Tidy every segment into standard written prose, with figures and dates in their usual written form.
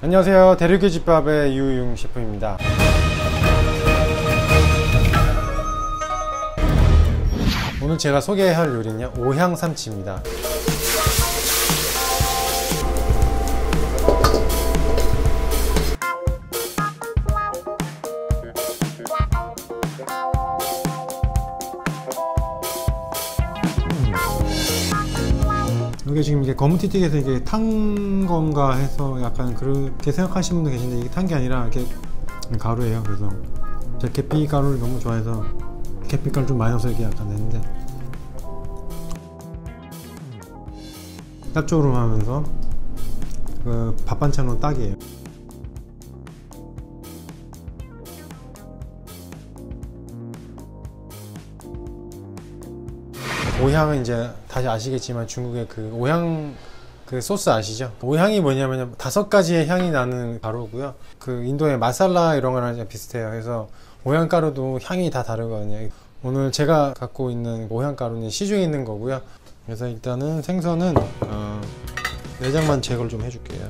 안녕하세요. 대륙의 집밥의 유용 셰프입니다. 오늘 제가 소개할 요리는요, 오향삼치입니다. 이게 지금 이게 검은티틱에서 이게 탄 건가 해서 약간 그렇게 생각하시는 분도 계신데, 이게 탄 게 아니라 이렇게 가루예요. 그래서 제가 계피 가루를 너무 좋아해서 계피 가루 좀 많이 넣어서 이렇게 약간 냈는데, 짭조름하면서 그 밥 반찬으로 딱이에요. 오향은 이제 다시 아시겠지만 중국의 그 오향 그 소스 아시죠? 오향이 뭐냐면 5가지의 향이 나는 가루고요. 그 인도의 마살라 이런 거랑 비슷해요. 그래서 오향 가루도 향이 다 다르거든요. 오늘 제가 갖고 있는 오향 가루는 시중에 있는 거고요. 그래서 일단은 생선은 내장만 제거를 좀 해줄게요.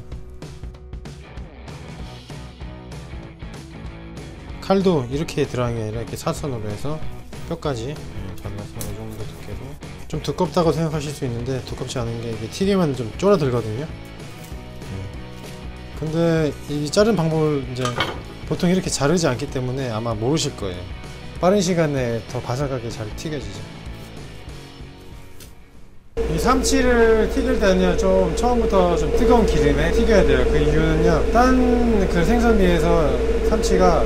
칼도 이렇게 들어간 게 아니라 이렇게 사선으로 해서 뼈까지 잘라서 이 정도 두께로. 좀 두껍다고 생각하실 수 있는데 두껍지 않은 게, 이게 튀기면 좀 쫄아들거든요. 근데 이 자른 방법을 이제 보통 이렇게 자르지 않기 때문에 아마 모르실 거예요. 빠른 시간에 더 바삭하게 잘 튀겨지죠. 이 삼치를 튀길 때는요, 좀 처음부터 좀 뜨거운 기름에 튀겨야 돼요. 그 이유는요, 딴 그 생선 비해서 삼치가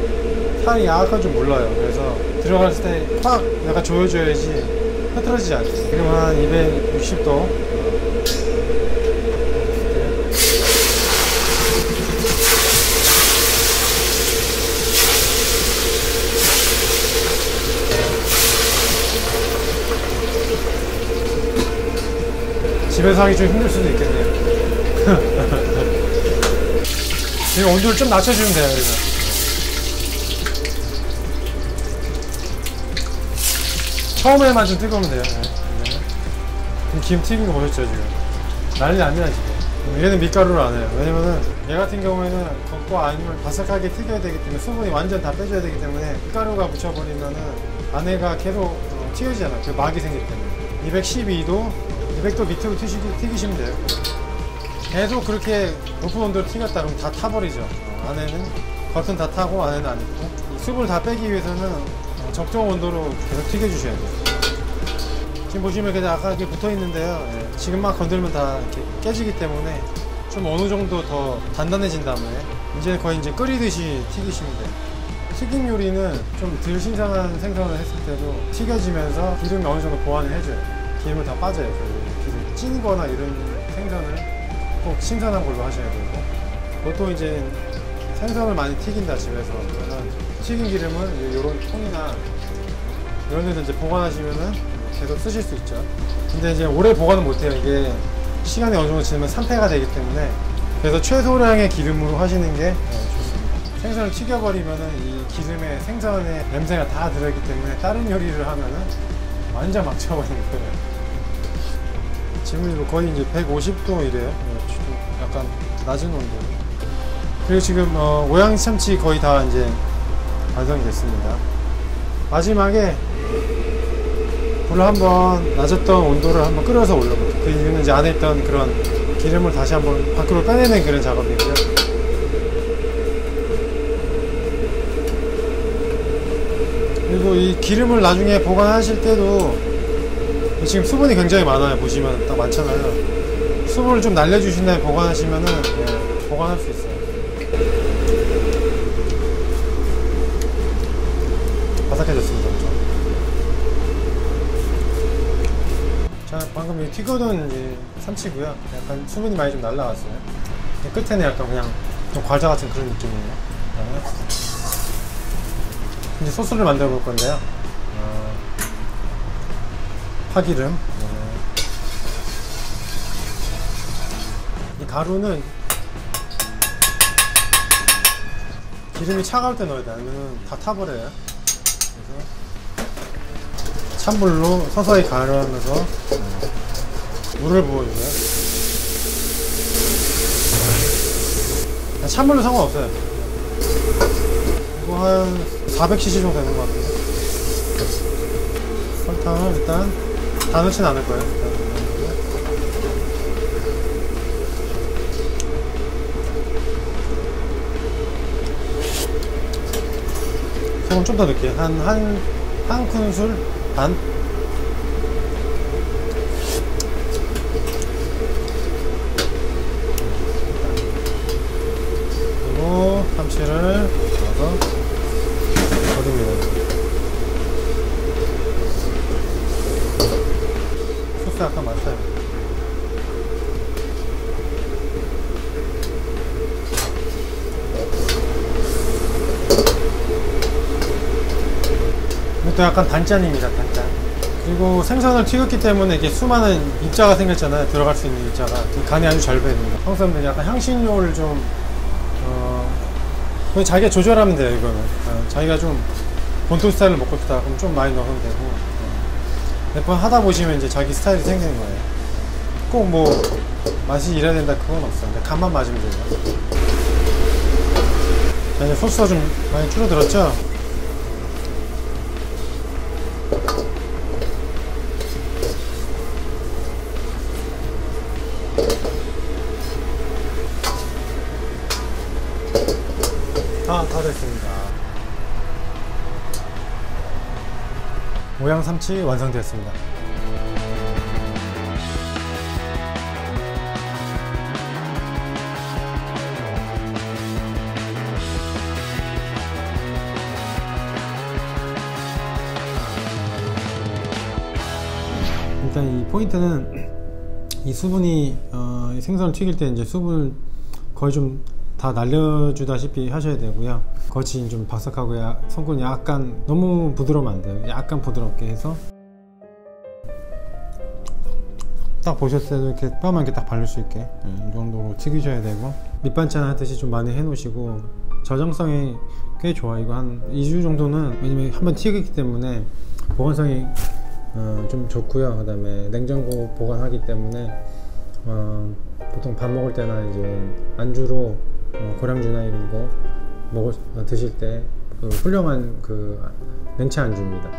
살이 약간 좀 물러요. 그래서 들어갔을 때 확 약간 조여줘야지 흐트러지지 않죠. 지금 한 260도. 집에서 하기 좀 힘들 수도 있겠네요. 지금 온도를 좀 낮춰주면 돼요. 그래서 처음에만 좀 뜨거우면 돼요. 네. 김 튀긴 거 보셨죠? 지금 난리 납니다. 지금 얘는 밀가루를 안 해요. 왜냐면은 얘 같은 경우에는 겉고 안을 바삭하게 튀겨야 되기 때문에 수분이 완전 다 빼줘야 되기 때문에 밀가루가 묻혀버리면은 안에가 계속 튀어지잖아요. 그 막이 생기기 때문에 212도 200도 밑으로 튀기시면 돼요. 계속 그렇게 높은 온도로 튀겼다 그러면 다 타버리죠. 안에는 겉은 다 타고 안에는 안 있고. 이 수분을 다 빼기 위해서는 적정 온도로 계속 튀겨주셔야 돼요. 지금 보시면 그냥 아까 이렇게 붙어 있는데요. 지금 막 건들면 다 이렇게 깨지기 때문에 좀 어느 정도 더 단단해진 다음에 이제 거의 이제 끓이듯이 튀기시면 돼요. 튀김 요리는 좀 덜 신선한 생선을 했을 때도 튀겨지면서 기름이 어느 정도 보완을 해줘요. 기름을 다 빠져요. 기름 찐 거나 이런 생선을 꼭 신선한 걸로 하셔야 되고, 보통 이제 생선을 많이 튀긴다 집에서 그러면 튀긴 기름은 이런 통이나 이런 데서 이제 보관하시면은 계속 쓰실 수 있죠. 근데 이제 오래 보관은 못해요. 이게 시간이 어느 정도 지나면 산패가 되기 때문에, 그래서 최소량의 기름으로 하시는 게 좋습니다. 생선을 튀겨버리면은 이 기름에 생선의 냄새가 다 들어있기 때문에 다른 요리를 하면은 완전 망쳐버리는 거예요. 지금 거의 이제 150도 이래요. 약간 낮은 온도. 그리고 지금 오향참치 거의 다 이제 완성이 됐습니다. 마지막에 불을 한번 낮았던 온도를 한번 끓여서 올려볼게요. 그 이유는 이제 안에 있던 그런 기름을 다시 한번 밖으로 빼내는 그런 작업이고요. 그리고 이 기름을 나중에 보관하실 때도 지금 수분이 굉장히 많아요. 보시면 딱 많잖아요. 수분을 좀 날려주신 다음에 보관하시면은 보관할 수 있어요. 바삭해졌습니다. 자, 방금 튀겨둔 이제 삼치고요. 약간 수분이 많이 좀 날라갔어요. 끝에는 약간 그냥 좀 과자 같은 그런 느낌이에요. 이제 소스를 만들어 볼 건데요. 파기름. 이 가루는 기름이 차가울 때 넣어야 돼. 아니면 다 타버려요. 찬물로 서서히 가열하면서 물을 부어주세요. 찬물로 상관없어요. 이거 한 400cc 정도 되는 것 같아요. 설탕을 일단 다 넣진 않을 거예요. 소금 좀 더 넣을게요. 한 큰술 반? 그리고 참치를 넣어서 버립니다. 소스 약간 맛있어요. 이것도 약간 단짠입니다. 단짠. 그리고 생선을 튀겼기 때문에 이게 수많은 입자가 생겼잖아요. 들어갈 수 있는 입자가 간이 아주 잘 배입니다. 한국 사람들이 약간 향신료를 좀 그냥 자기가 조절하면 돼요. 이거는 자기가 좀 본토 스타일을 먹고 싶다 그럼 좀 많이 넣으면 되고 몇 번 하다 보시면 이제 자기 스타일이 생기는 거예요. 꼭 뭐 맛이 이래야 된다 그건 없어요. 근데 간만 맞으면 돼요. 자, 이제 소스가 좀 많이 줄어들었죠? 다 됐습니다. 오양삼치 완성되었습니다. 일단 이 포인트는 이 수분이 이 생선을 튀길 때 이제 수분을 거의 좀 다 날려주다시피 하셔야 되고요. 겉이 좀 바삭하고 성분이 약간 너무 부드러우면 안 돼요. 약간 부드럽게 해서 딱 보셨을 때도 이렇게 뼈만 이렇게 딱 바를 수 있게 이 정도로 튀기셔야 되고 밑반찬 하듯이 좀 많이 해 놓으시고 저장성이 꽤 좋아. 이거 한 2주 정도는 왜냐면 한번 튀겼기 때문에 보관성이 좀 좋고요. 그 다음에 냉장고 보관하기 때문에 보통 밥 먹을 때나 이제 안주로 고량주나 이런 거 드실 때 훌륭한 냉채 안주입니다.